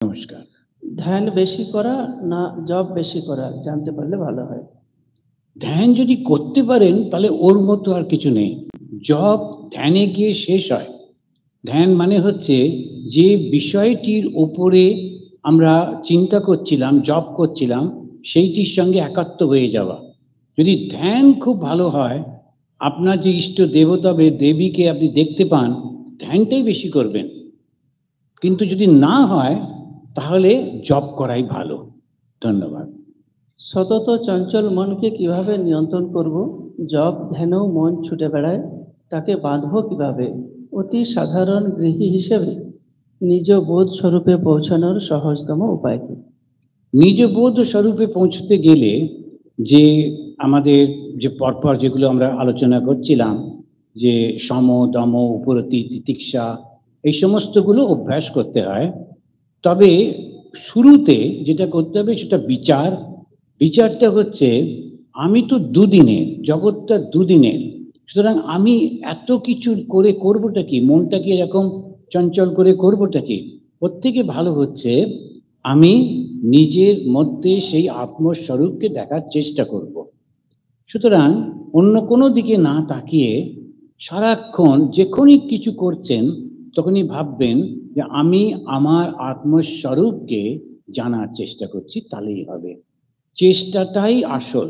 নমস্কার। ধ্যান বেশি করা না জব বেশি করা জানতে পারলে ভালো হয়। ধ্যান যদি করতে পারেন তাহলে ওর মতো আর কিছু নেই। জব ধ্যানে গিয়ে শেষ হয়। ধ্যান মানে হচ্ছে যে বিষয়টির ওপরে আমরা চিন্তা করছিলাম, জব করছিলাম, সেইটির সঙ্গে একাত্ম হয়ে যাওয়া। যদি ধ্যান খুব ভালো হয়, আপনার যে ইষ্ট দেবতা দেবীকে আপনি দেখতে পান, ধ্যানটাই বেশি করবেন। কিন্তু যদি না হয় তাহলে জব করাই ভালো। ধন্যবাদ। সতত চঞ্চল মনকে কিভাবে নিয়ন্ত্রণ করব? জব ধ্যানেও মন ছুটে বেড়ায়, তাকে বাঁধব কিভাবে? অতি সাধারণ গৃহী হিসেবে নিজ বোধ স্বরূপে পৌঁছানোর সহজতম উপায় কি? নিজ বোধ স্বরূপে পৌঁছতে গেলে যে আমাদের যে পরপর যেগুলো আমরা আলোচনা করছিলাম, যে সম দম উপরতি তিতিক্ষা, এই সমস্তগুলো অভ্যাস করতে হয়। তবে শুরুতে যেটা করতে হবে সেটা বিচার। বিচারটা হচ্ছে আমি তো দুদিনের, জগৎটা দুদিনের, সুতরাং আমি এত কিছু করে করবোটা কি, মনটাকে এরকম চঞ্চল করে করবোটা কি? ওর থেকে ভালো হচ্ছে আমি নিজের মধ্যে সেই আত্মস্বরূপকে দেখার চেষ্টা করব। সুতরাং অন্য কোনো দিকে না তাকিয়ে সারাক্ষণ যখনই কিছু করছেন তখনই ভাববেন যে আমি আমার আত্মস্বরূপকে জানার চেষ্টা করছি, তাহলেই হবে। চেষ্টাটাই আসল।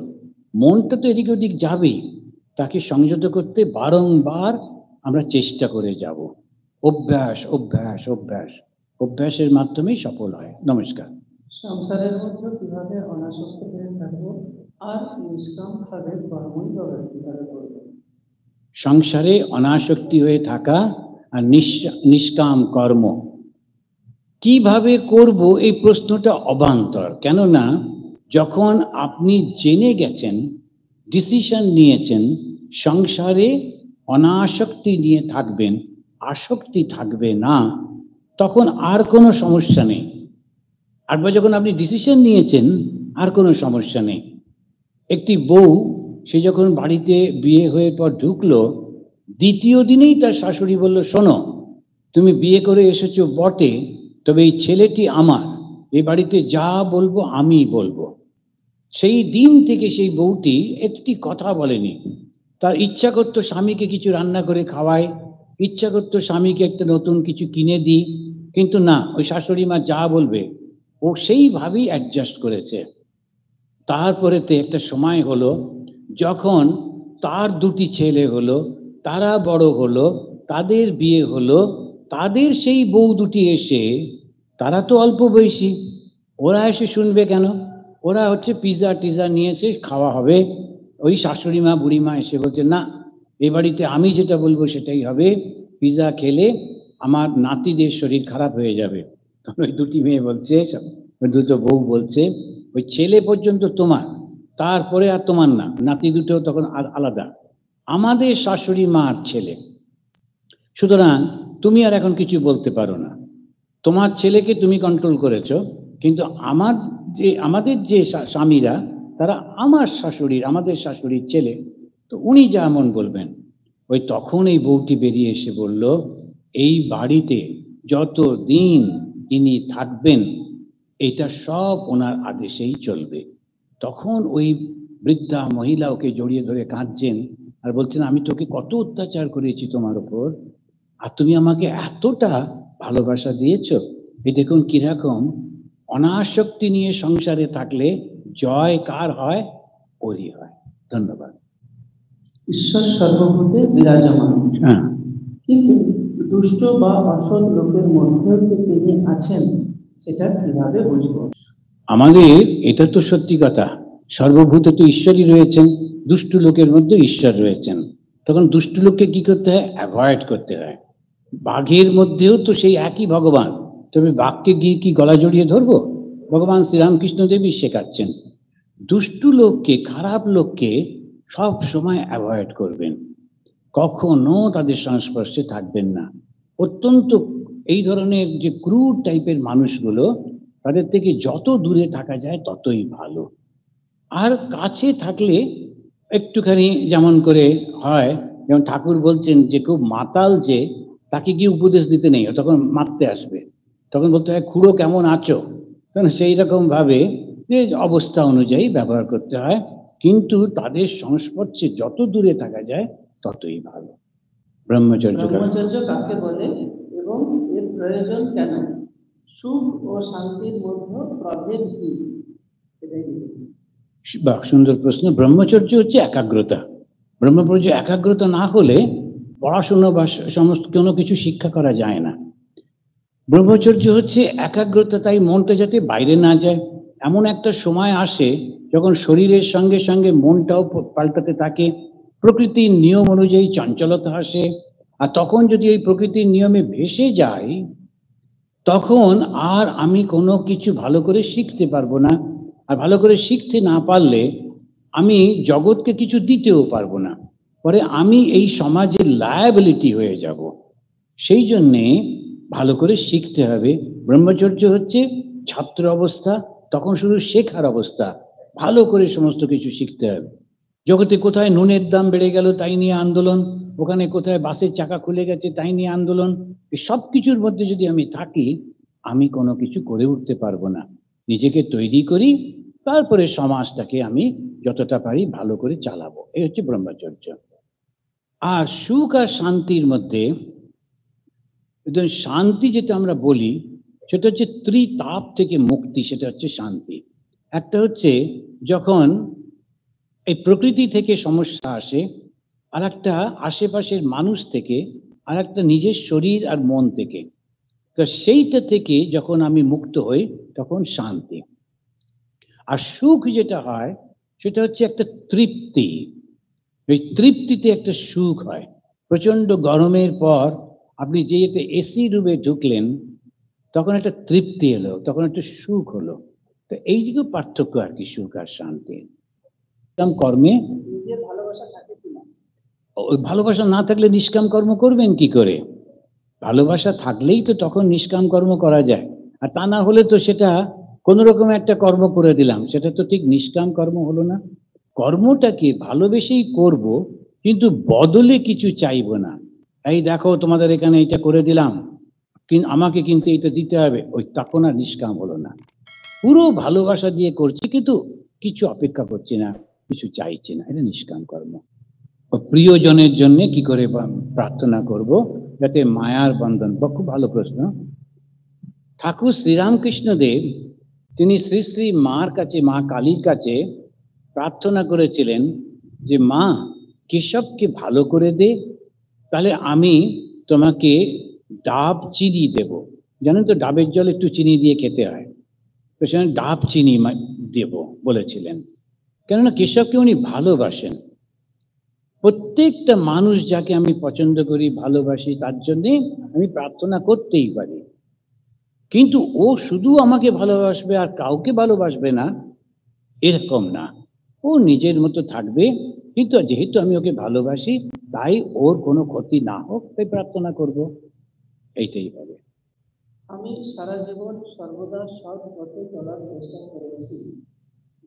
মনটা তো এদিক ওদিক যাবেই, তাকে সংযত করতে বারংবার আমরা চেষ্টা করে যাব। অভ্যাস অভ্যাস অভ্যাস, অভ্যাসের মাধ্যমেই সফল হয়। নমস্কার। সংসারের মধ্যে কিভাবে অনাসক্ত হয়ে থাকবো আর নিষ্কাম ভাবে কর্মই কিভাবে করবো? সংসারে অনাসক্তি হয়ে থাকা আর নিষ্কাম কর্ম কিভাবে করব, এই প্রশ্নটা অবান্তর। কেননা যখন আপনি জেনে গেছেন, ডিসিশন নিয়েছেন সংসারে অনাসক্তি নিয়ে থাকবেন, আসক্তি থাকবে না, তখন আর কোনো সমস্যা নেই। আরবার যখন আপনি ডিসিশন নিয়েছেন আর কোনো সমস্যা নেই। একটি বউ, সে যখন বাড়িতে বিয়ে হয়ে পর ঢুকলো, দ্বিতীয় দিনেই তার শাশুড়ি বলল, শোনো, তুমি বিয়ে করে এসেছো বটে, তবে এই ছেলেটি আমার, এই বাড়িতে যা বলবো আমি বলবো। সেই দিন থেকে সেই বউটি একটি কথা বলেনি। তার ইচ্ছা করতো স্বামীকে কিছু রান্না করে খাওয়ায়, ইচ্ছা করতো স্বামীকে একটা নতুন কিছু কিনে দিই, কিন্তু না, ওই শাশুড়ি মা যা বলবে ও সেইভাবেই অ্যাডজাস্ট করেছে। তারপরেতে একটা সময় হলো যখন তার দুটি ছেলে হলো, তারা বড় হলো, তাদের বিয়ে হলো, তাদের সেই বউ দুটি এসে, তারা তো অল্প বয়সী, ওরা এসে শুনবে কেন? ওরা হচ্ছে পিৎজা টিজা নিয়ে এসে খাওয়া হবে। ওই শাশুড়ি মা বুড়ি মা এসে বলছে, না, এ বাড়িতে আমি যেটা বলবো সেটাই হবে, পিৎজা খেলে আমার নাতিদের শরীর খারাপ হয়ে যাবে। তখন ওই দুটি মেয়ে বলছে, ওই দুটো বউ বলছে, ওই ছেলে পর্যন্ত তোমার, তারপরে আর তোমার না, নাতি দুটো তখন আলাদা, আমাদের শাশুড়ি মার ছেলে। সুতরাং তুমি আর এখন কিছু বলতে পারো না। তোমার ছেলেকে তুমি কন্ট্রোল করেছো, কিন্তু আমাদের যে স্বামীরা, তারা আমার শাশুড়ির, আমাদের শাশুড়ির ছেলে, তো উনি যেমন বলবেন। ওই তখন এই বউটি বেরিয়ে এসে বলল, এই বাড়িতে যত দিন ইনি থাকবেন এটা সব ওনার আদেশেই চলবে। তখন ওই বৃদ্ধা মহিলা ওকে জড়িয়ে ধরে কাঁদছেন আর বলছেন, আমি তোকে কত অত্যাচার করেছি তোমার ওপর, আর তুমি আমাকে এতটা ভালোবাসা দিয়েছ। এই দেখুন কিরকম অনাসক্তি নিয়ে সংসারে থাকলে জয় কার হয়? ওরই হয়। ধন্যবাদ। ঈশ্বর সর্বভূতে বিরাজমান, হ্যাঁ, কিন্তু দুষ্ট বা অসৎ লোকের মধ্যেও যে তিনি আছেন সেটা কিভাবে বুঝবো? আমাদের এটা তো সত্যি কথা, সর্বভূতে তো ঈশ্বরই রয়েছেন, দুষ্ট লোকের মধ্যে ঈশ্বর রয়েছেন। তখন দুষ্ট লোককে কি করতে হয়? অ্যাভয়েড করতে হয়। বাঘের মধ্যেও তো সেই একই ভগবান, তবে বাঘকে গিয়ে কি গলা জড়িয়ে ধরবো? ভগবান শ্রীরামকৃষ্ণ দেবী শেখাচ্ছেন দুষ্টু লোককে, খারাপ লোককে সব সময় অ্যাভয়েড করবেন, কখনো তাদের সংস্পর্শে থাকবেন না। অত্যন্ত এই ধরনের যে ক্রুড টাইপের মানুষগুলো, তাদের থেকে যত দূরে থাকা যায় ততই ভালো। আর কাছে থাকলে একটুখানি যেমন করে হয়, যেমন ঠাকুর বলছেন যে খুব মাতাল যে, তাকে গিয়ে উপদেশ দিতে নেই, তখন মারতে আসবে। তখন বলতে হয় খুড়ো কেমন আছো, তখন সেই রকমভাবে যে অবস্থা অনুযায়ী ব্যবহার করতে হয়, কিন্তু তাদের সংস্পর্শে যত দূরে থাকা যায় ততই ভালো। ব্রহ্মচর্য ব্রহ্মচর্য কাকে বলে এবং এর প্রয়োজন কেন? সুখ ও শান্তির মধ্যে প্রভেদ কি? এটাই লিখেছি। বা সুন্দর প্রশ্ন। ব্রহ্মচর্য হচ্ছে একাগ্রতা। ব্রহ্মচর্য একাগ্রতা না হলে পড়াশুনো বা সমস্ত কোনো কিছু শিক্ষা করা যায় না। ব্রহ্মচর্য হচ্ছে একাগ্রতা, তাই মনটা যাতে বাইরে না যায়। এমন একটা সময় আসে যখন শরীরের সঙ্গে সঙ্গে মনটাও পাল্টাতে থাকে, প্রকৃতির নিয়ম অনুযায়ী চঞ্চলতা আসে, আর তখন যদি এই প্রকৃতির নিয়মে ভেসে যাই তখন আর আমি কোনো কিছু ভালো করে শিখতে পারবো না, আর ভালো করে শিখতে না পারলে আমি জগৎকে কিছু দিতেও পারবো না, পরে আমি এই সমাজের লায়াবিলিটি হয়ে যাব। সেই জন্যে ভালো করে শিখতে হবে। ব্রহ্মচর্য হচ্ছে ছাত্র অবস্থা, তখন শুধু শেখার অবস্থা, ভালো করে সমস্ত কিছু শিখতে হবে। জগতে কোথায় নুনের দাম বেড়ে গেল তাই নিয়ে আন্দোলন, ওখানে কোথায় বাসের চাকা খুলে গেছে তাই নিয়ে আন্দোলন, এই সব কিছুর মধ্যে যদি আমি থাকি আমি কোনো কিছু করে উঠতে পারবো না। নিজেকে তৈরি করি, তারপরে সমাজটাকে আমি যতটা পারি ভালো করে চালাবো, এই হচ্ছে ব্রহ্মচর্য। আর সুখ আর শান্তির মধ্যে শান্তি যেটা আমরা বলি সেটা হচ্ছে ত্রিতাপ থেকে মুক্তি, সেটা হচ্ছে শান্তি। একটা হচ্ছে যখন এই প্রকৃতি থেকে সমস্যা আসে, আর একটা আশেপাশের মানুষ থেকে, আর একটা নিজের শরীর আর মন থেকে, তো সেইটা থেকে যখন আমি মুক্ত হই তখন শান্তি। আর সুখ যেটা হয় সেটা হচ্ছে একটা তৃপ্তি, ওই তৃপ্তিতে একটা সুখ হয়। প্রচণ্ড গরমের পর আপনি যেতে এসি রুমে ঢুকলেন তখন একটা তৃপ্তি এলো, তখন একটা সুখ হলো। তো এইটুকু পার্থক্য আর কি সুখ আর শান্তি। কর্মে নিজের ভালোবাসা থাকে কিনা? ওই ভালোবাসা না থাকলে নিষ্কাম কর্ম করবেন কি করে? ভালোবাসা থাকলেই তো তখন নিষ্কাম কর্ম করা যায়, আর তা না হলে তো সেটা কোনো রকম একটা কর্ম করে দিলাম, সেটা তো ঠিক নিষ্কাম কর্ম হলো না। কর্মটাকে ভালোবেসেই করব, কিন্তু বদলে কিছু চাইবো না। এই দেখো তোমাদের এখানে এটা করে দিলাম, আমাকে কিন্তু এটা দিতে হবে, ওই তখন আর নিষ্কাম হলো না। পুরো ভালোবাসা দিয়ে করছি কিন্তু কিছু অপেক্ষা করছি না, কিছু চাইছি না, এটা নিষ্কাম কর্ম। প্রিয়জনের জন্য কি করে প্রার্থনা করব যাতে মায়ার বন্ধন। খুব ভালো প্রশ্ন। ঠাকুর শ্রীরামকৃষ্ণদেব তিনি শ্রী শ্রী মার কাছে, মা কালীর কাছে প্রার্থনা করেছিলেন যে মা কেশবকে ভালো করে দে, তাহলে আমি তোমাকে ডাব চিনি দেব। জানেন তো ডাবের জল একটু চিনি দিয়ে খেতে হয়, তো সেখানে ডাব চিনি দেব বলেছিলেন। কেননা কেশবকে উনি ভালোবাসেন। প্রত্যেকটা মানুষ যাকে আমি পছন্দ করি, ভালোবাসি, তার জন্যে আমি প্রার্থনা করতেই পারি, কিন্তু ও শুধু আমাকে ভালোবাসবে আর কাউকে ভালোবাসবে না এরকম না। ও নিজের মতো থাকবে, কিন্তু যেহেতু আমি ওকে ভালোবাসি তাই ওর কোনো ক্ষতি না হোক, তাই প্রার্থনা করব, এইটাই হবে। আমি সারা জীবন সর্বদা সৎ পথে চলার চেষ্টা করেছি।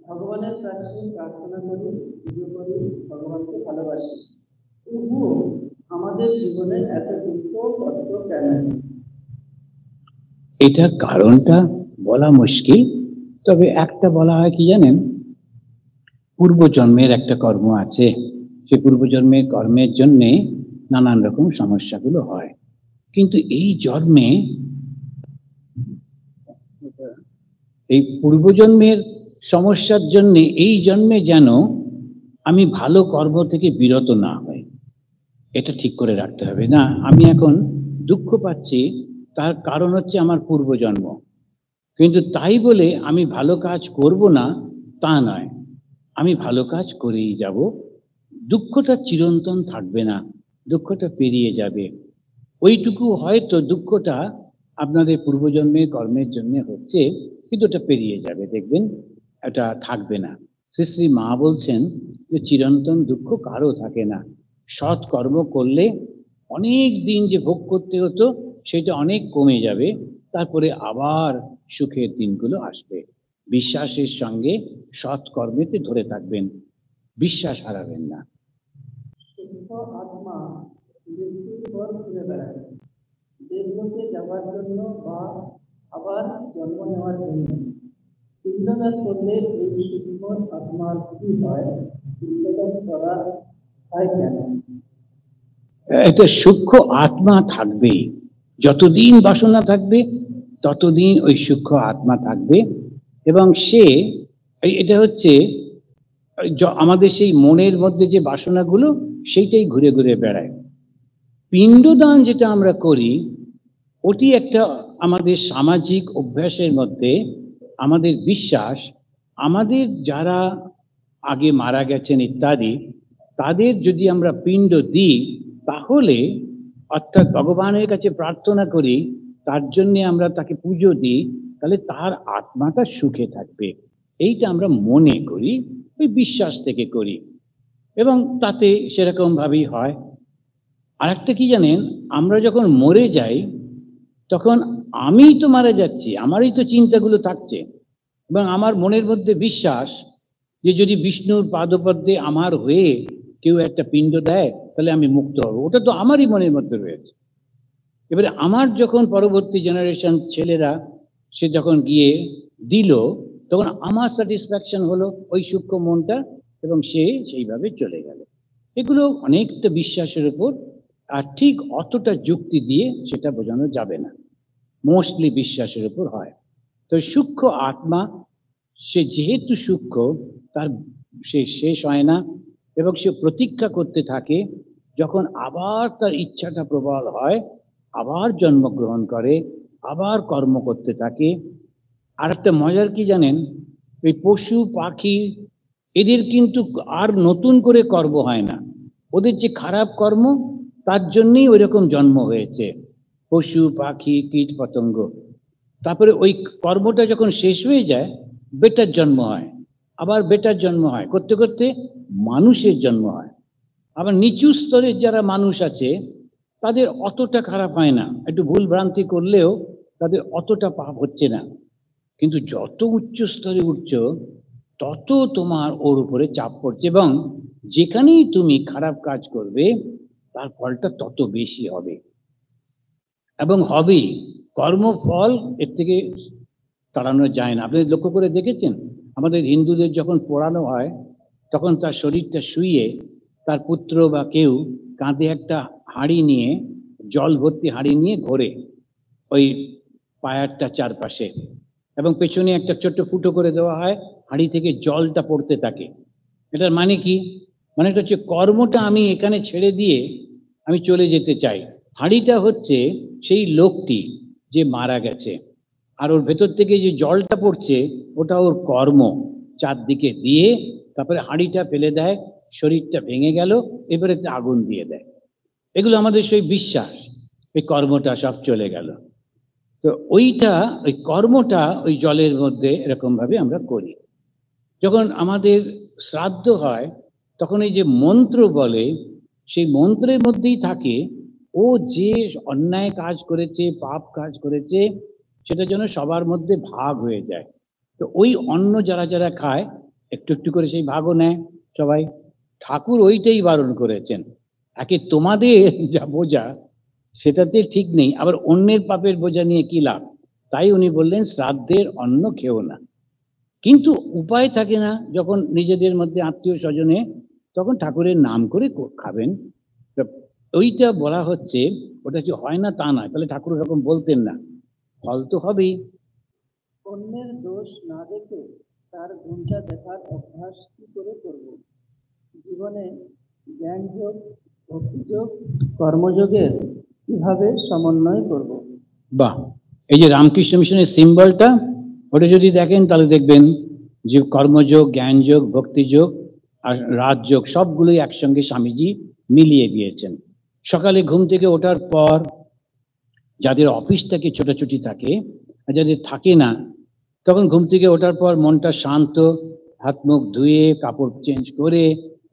ভগবানের কাছে প্রার্থনা করি, পুজো করি, ভগবানকে ভালোবাসি, তবুও আমাদের জীবনে এত দুঃখ কষ্ট কেন? এটার কারণটা বলা মুশকিল, তবে একটা বলা হয় কি জানেন, পূর্বজন্মের একটা কর্ম আছে, সে পূর্বজন্মের কর্মের জন্যে নানান রকম সমস্যাগুলো হয়, কিন্তু এই জন্মে এই পূর্বজন্মের সমস্যার জন্য এই জন্মে যেন আমি ভালো কর্ম থেকে বিরত না হই, এটা ঠিক করে রাখতে হবে। না আমি এখন দুঃখ পাচ্ছি, তার কারণ হচ্ছে আমার পূর্বজন্ম, কিন্তু তাই বলে আমি ভালো কাজ করব না তা নয়, আমি ভালো কাজ করেই যাব। দুঃখটা চিরন্তন থাকবে না, দুঃখটা পেরিয়ে যাবে। ওইটুকু হয়তো দুঃখটা আপনাদের পূর্বজন্মের কর্মের জন্য হচ্ছে, কিন্তু ওটা পেরিয়ে যাবে, দেখবেন এটা থাকবে না। শ্রী শ্রী মা বলছেন যে চিরন্তন দুঃখ কারো থাকে না। সৎ কর্ম করলে অনেক দিন যে ভোগ করতে হতো সেটা অনেক কমে যাবে, তারপরে আবার সুখের দিনগুলো আসবে। বিশ্বাসের সঙ্গে সৎ কর্মেতে ধরে থাকবেন, বিশ্বাস হারাবেন না। শুদ্ধ আত্মা মৃত্যুর পর ঘুরে বেড়ায়, দেবলোকে যাওয়ার জন্য বা আবার জন্ম নেওয়ার জন্য পিণ্ডদান করলে এই সূক্ষ্ম আত্মার কি হয়? পিণ্ডদান করা হয় কেন? এটা সূক্ষ্ম আত্মা থাকবে, যতদিন বাসনা থাকবে ততদিন ওই সূক্ষ্ম আত্মা থাকবে। এবং সে এটা হচ্ছে আমাদের সেই মনের মধ্যে যে বাসনাগুলো সেইটাই ঘুরে ঘুরে বেড়ায়। পিণ্ডদান যেটা আমরা করি ওটি একটা আমাদের সামাজিক অভ্যাসের মধ্যে আমাদের বিশ্বাস, আমাদের যারা আগে মারা গেছেন ইত্যাদি তাদের যদি আমরা পিণ্ড দিই তাহলে, অর্থাৎ ভগবানের কাছে প্রার্থনা করি, তার জন্য আমরা তাকে পুজো দিই, তাহলে তার আত্মাটা সুখে থাকবে, এইটা আমরা মনে করি, ওই বিশ্বাস থেকে করি, এবং তাতে সেরকম ভাবেই হয়। আর একটা কি জানেন, আমরা যখন মরে যাই তখন আমি তো মারা যাচ্ছি, আমারই তো চিন্তাগুলো থাকছে, এবং আমার মনের মধ্যে বিশ্বাস যে যদি বিষ্ণুর পাদপদ্মে আমার হয়ে কেউ একটা পিণ্ড দেয় তাহলে আমি মুক্ত হব, ওটা তো আমারই মনের মধ্যে রয়েছে। এবারে আমার যখন পরবর্তী জেনারেশন ছেলেরা সে যখন গিয়ে দিল তখন আমার স্যাটিসফ্যাকশন হলো ওই সূক্ষ্ম মনটা, এবং সে সেইভাবে চলে গেল। এগুলো অনেকটা বিশ্বাসের উপর, আর ঠিক অতটা যুক্তি দিয়ে সেটা বোঝানো যাবে না, মোস্টলি বিশ্বাসের উপর হয়। তো সূক্ষ্ম আত্মা সে যেহেতু সূক্ষ্ম, তার সে শেষ হয় না, এবং সে প্রতীক্ষা করতে থাকে যখন আবার তার ইচ্ছাটা প্রবল হয়, আবার জন্মগ্রহণ করে, আবার কর্ম করতে থাকে। আর একটা মজার কি জানেন, ওই পশু পাখি এদের কিন্তু আর নতুন করে কর্ম হয় না, ওদের যে খারাপ কর্ম তার জন্যই ওই রকম জন্ম হয়েছে, পশু পাখি কীট পতঙ্গ। তারপরে ওই কর্মটা যখন শেষ হয়ে যায় বেটার জন্ম হয়, আবার বেটার জন্ম হয়, করতে করতে মানুষের জন্ম হয়। আবার নিচু স্তরের যারা মানুষ আছে তাদের অতটা খারাপ হয় না, একটু ভুল ভ্রান্তি করলেও তাদের অতটা পাপ হচ্ছে না। কিন্তু যত উচ্চ স্তরে উঠছ তত তোমার ওর উপরে চাপ পড়ছে, এবং যেখানেই তুমি খারাপ কাজ করবে তার ফলটা তত বেশি হবে, এবং হবেই। কর্মফল এর থেকে তাড়ানো যায় না। আপনি লক্ষ্য করে দেখেছেন, আমাদের হিন্দুদের যখন পোড়ানো হয় তখন তার শরীরটা শুইয়ে তার পুত্র বা কেউ কাঁধে একটা হাঁড়ি নিয়ে, জল ভর্তি হাঁড়ি নিয়ে ঘোরে ওই পায়ারটা চারপাশে, এবং পেছনে একটা ছোট্ট ফুটো করে দেওয়া হয়, হাঁড়ি থেকে জলটা পড়তে থাকে। এটার মানে কি? মানে এটা হচ্ছে কর্মটা আমি এখানে ছেড়ে দিয়ে আমি চলে যেতে চাই। হাঁড়িটা হচ্ছে সেই লোকটি যে মারা গেছে, আর ওর ভেতর থেকে যে জলটা পড়ছে ওটা ওর কর্ম, চারদিকে দিয়ে তারপরে হাঁড়িটা ফেলে দেয়, শরীরটা ভেঙে গেল, এবারে আগুন দিয়ে দেয়। এগুলো আমাদের সেই বিশ্বাস, এই কর্মটা সব চলে গেল। তো ওইটা, ওই কর্মটা ওই জলের মধ্যে এরকমভাবে আমরা করি। যখন আমাদের শ্রাদ্ধ হয় তখন এই যে মন্ত্র বলে, সেই মন্ত্রের মধ্যেই থাকে ও যে অন্যায় কাজ করেছে, পাপ কাজ করেছে, সেটা যেন সবার মধ্যে ভাগ হয়ে যায়। তো ওই অন্ন যারা যারা খায় একটু একটু করে সেই ভাগও নেয় সবাই। ঠাকুর ওইটাই বারণ করেছেন, একে তোমাদের যা বোঝা সেটাতে ঠিক নেই, আবার অন্যের পাপের বোঝা নিয়ে কি লাভ। তাই উনি বললেন শ্রাদ্ধের অন্ন খেও না। কিন্তু উপায় থাকে না, যখন নিজেদের মধ্যে আত্মীয় স্বজনে, তখন ঠাকুরের নাম করে খাবেন। ওইটা বলা হচ্ছে, ওটা যে হয় না তা নয়, তাহলে ঠাকুর এরকম বলতেন না, ফল তো হবেই। অন্যের দোষ না দেখে তার গুণটা দেখার অভ্যাস কি করে করব? জীবনে জ্ঞানযোগ, ভক্তিযোগ, কর্মযোগের কিভাবে সমন্বয় করব? বাহ, এই যে রামকৃষ্ণ মিশনের সিম্বলটা, ওটা যদি দেখেন তাহলে দেখবেন যে কর্মযোগ, জ্ঞানযোগ, ভক্তিযোগ আর রাজযোগ সবগুলোই একসঙ্গে স্বামীজি মিলিয়ে দিয়েছেন। সকালে ঘুম থেকে ওঠার পর যাদের অফিস থেকে ছোটাছুটি থাকে, আর যাদের থাকে না, তখন ঘুম থেকে ওঠার পর মনটা শান্ত, হাত মুখ ধুয়ে কাপড় চেঞ্জ করে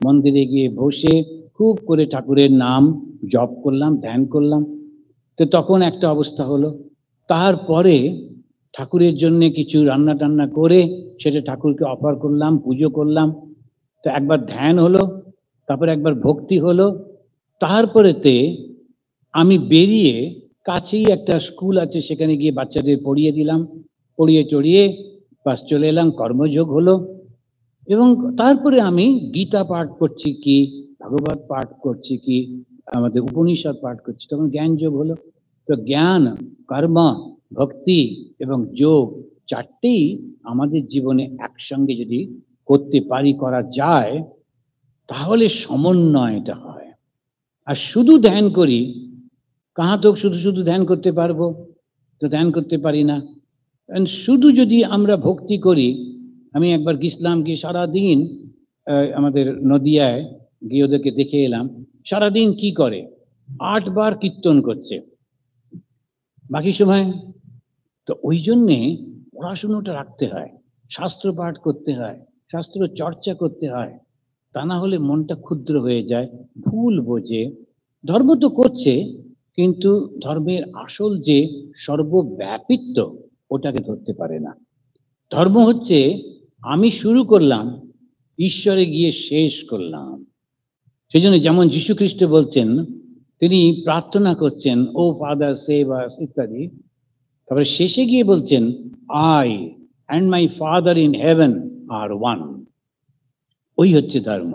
মন্দিরে গিয়ে বসে খুব করে ঠাকুরের নাম জপ করলাম, ধ্যান করলাম। তো তখন একটা অবস্থা হলো। তারপরে ঠাকুরের জন্য কিছু রান্না টান্না করে সেটা ঠাকুরকে অফার করলাম, পুজো করলাম। তো একবার ধ্যান হলো, তারপরে একবার ভক্তি হলো, তারপরেতে আমি বেরিয়ে কাছেই একটা স্কুল আছে, সেখানে গিয়ে বাচ্চাদের পড়িয়ে দিলাম, পড়িয়ে চড়িয়ে বাস চলে এলাম, কর্মযোগ হলো। এবং তারপরে আমি গীতা পাঠ করছি কি, ভাগবত পাঠ করছি কি, আমাদের উপনিষদ পাঠ করছি, তখন জ্ঞান যোগ হলো। তো জ্ঞান, কর্ম, ভক্তি এবং যোগ চারটেই আমাদের জীবনে একসঙ্গে যদি করতে পারি, করা যায়, তাহলে সমন্বয়টা হয়। আর শুধু ধ্যান করি, কাহা তো শুধু শুধু ধ্যান করতে পারবো? তো ধ্যান করতে পারি না। শুধু যদি আমরা ভক্তি করি, আমি একবার গেছিলাম, গিয়ে সারাদিন আমাদের নদিয়ায় গিয়ে ওদেরকে দেখে এলাম, সারাদিন কি করে, 8 বার কীর্তন করছে বাকি সময়। তো ওই জন্যে পড়াশুনোটা রাখতে হয়, শাস্ত্র পাঠ করতে হয়, শাস্ত্র চর্চা করতে হয়, তা না হলে মনটা ক্ষুদ্র হয়ে যায়, ভুল বোঝে। ধর্ম তো করছে, কিন্তু ধর্মের আসল যে সর্বব্যাপিত্ব, ওটাকে ধরতে পারে না। ধর্ম হচ্ছে আমি শুরু করলাম, ঈশ্বরে গিয়ে শেষ করলাম। সেই জন্য যেমন যীশু খ্রিস্ট বলছেন, তিনি প্রার্থনা করছেন, ও ফাদার সেভ আস ইত্যাদি, তারপরে শেষে গিয়ে বলছেন, I and my father in heaven are one. ওই হচ্ছে ধর্ম।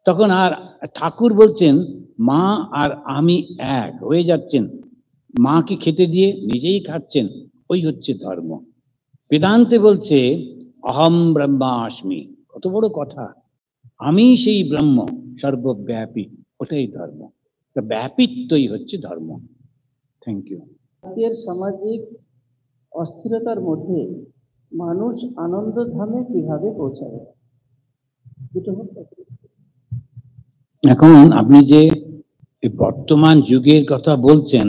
তখন আর ঠাকুর বলছেন, মা আর আমি এক হয়ে যাচ্ছেন, মাকে খেতে দিয়ে নিজেই খাচ্ছেন, ওই হচ্ছে ধর্ম। বেদান্তে বলছে, অহম ব্রহ্মাস্মি, কত বড় কথা, আমি সেই ব্রহ্ম, সর্বব্যাপী, ওটাই ধর্ম। ব্যাপিত্বই হচ্ছে ধর্ম। Thank you. আজকের সামাজিক অস্থিরতার মধ্যে মানুষ আনন্দধামে কিভাবে পৌঁছাবে? এখন আপনি যে বর্তমান যুগের কথা বলছেন,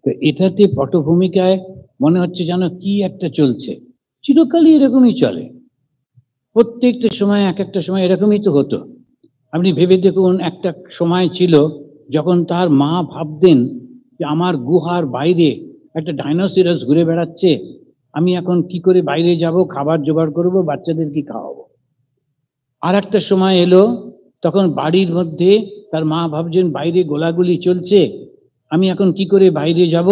তো এটাতে পটভূমিকায় মনে হচ্ছে যেন কি একটা চলছে, চিরকালই এরকমই চলে, প্রত্যেকটা সময় এক একটা সময় এরকমই তো হতো। আপনি ভেবে দেখুন, একটা সময় ছিল যখন তার মা ভাবতেন যে আমার গুহার বাইরে একটা ডাইনোসরাস ঘুরে বেড়াচ্ছে, আমি এখন কি করে বাইরে যাব, খাবার জোগাড় করব, বাচ্চাদের কি খাওয়াবো। আর একটা সময় এলো, তখন বাড়ির মধ্যে তার মা ভাবছেন বাইরে গোলাগুলি চলছে, আমি এখন কি করে বাইরে যাব,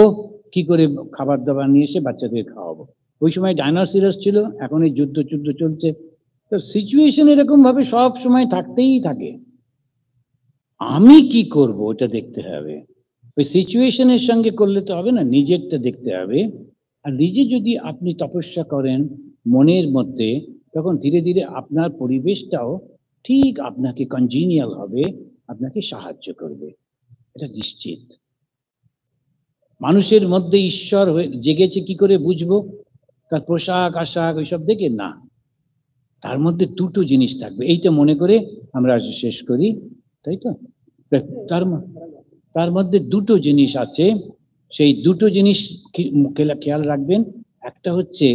কি করে খাবার দাবার নিয়ে এসে বাচ্চাদের খাওয়াবো। ওই সময় ডাইনোসরাস ছিল, এখন এই যুদ্ধ চলছে। তো সিচুয়েশন এরকম ভাবে সব সময় থাকতেই থাকে। আমি কি করব ওটা দেখতে হবে। ওই সিচুয়েশনের সঙ্গে করলে তো হবে না, নিজেরটা দেখতে হবে। আর নিজে যদি আপনি তপস্যা করেন মনের মধ্যে, তখন ধীরে ধীরে আপনার পরিবেশটাও ঠিক আপনাকে কনজিনিয়াল হবে, আপনাকে সাহায্য করবে, এটা নিশ্চিত। মানুষের মধ্যে ঈশ্বর জেগেছে কি করে বুঝবো? তার পোশাক আশাক ওইসব দেখে না, তার মধ্যে দুটো জিনিস থাকবে, এইটা মনে করে আমরা আজ শেষ করি, তাই তো? তার মধ্যে দুটো জিনিস আছে, সেই দুটো জিনিস খেয়াল রাখবেন। একটা হচ্ছে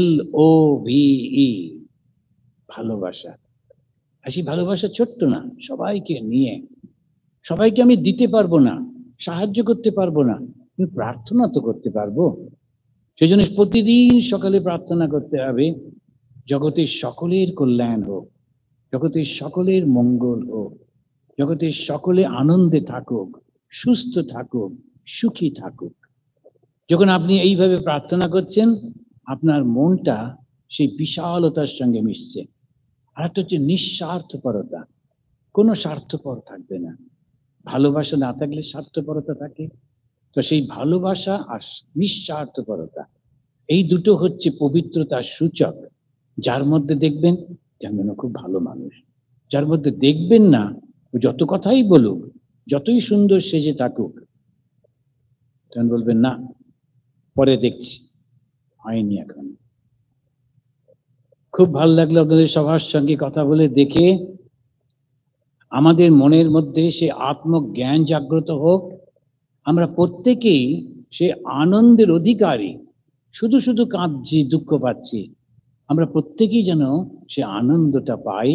LOVE, ভালোবাসা। আর সেই ভালোবাসা ছোট্ট না, সবাইকে নিয়ে। সবাইকে আমি দিতে পারবো না, সাহায্য করতে পারবো না, কিন্তু প্রার্থনা তো করতে পারবো। সেই জন্য প্রতিদিন সকালে প্রার্থনা করতে হবে, জগতের সকলের কল্যাণ হোক, জগতের সকলের মঙ্গল হোক, জগতের সকলে আনন্দে থাকুক, সুস্থ থাকুক, সুখী থাকুক। যখন আপনি এইভাবে প্রার্থনা করছেন, আপনার মনটা সেই বিশালতার সঙ্গে মিশছে। আর একটা হচ্ছে নিঃস্বার্থপরতা, কোনো স্বার্থপর থাকবে না। ভালোবাসা না থাকলে স্বার্থপরতা থাকে। তো সেই ভালোবাসা আর নিঃস্বার্থপরতা, এই দুটো হচ্ছে পবিত্রতার সূচক। যার মধ্যে দেখবেন যেন খুব ভালো মানুষ, যার মধ্যে দেখবেন না যত কথাই বলুক, যতই সুন্দর সেজে থাকুক, তখন বলবেন না, পরে দেখছি, হয়নি এখন। খুব ভালো লাগলো আপনাদের সবার সঙ্গে কথা বলে, দেখে আমাদের মনের মধ্যে সে আত্মজ্ঞান জাগ্রত হোক, আমরা প্রত্যেকেই সে আনন্দের অধিকারী। শুধু শুধু কাঁদছি, দুঃখ পাচ্ছি, আমরা প্রত্যেকেই যেন সে আনন্দটা পাই,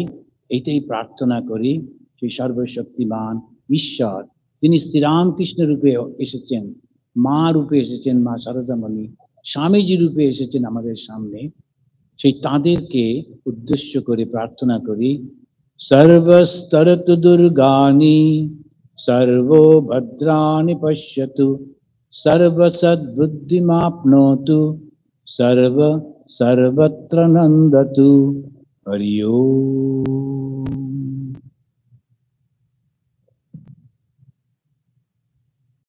এইটাই প্রার্থনা করি। সেই সর্বশক্তিমান ঈশ্বর, যিনি শ্রীরামকৃষ্ণ রূপে এসেছেন, মা রূপে এসেছেন, মা শারদামণি, স্বামীজি রূপে এসেছেন আমাদের সামনে, সেই তাঁদেরকে উদ্দেশ্য করে প্রার্থনা করি। সর্বস্তরতু দুর্গানি সর্বভদ্রাণি পশ্যতু सर्वसद्बुद्धिमाप्नोतु सर्वत्र नंदतु। हरि ओम।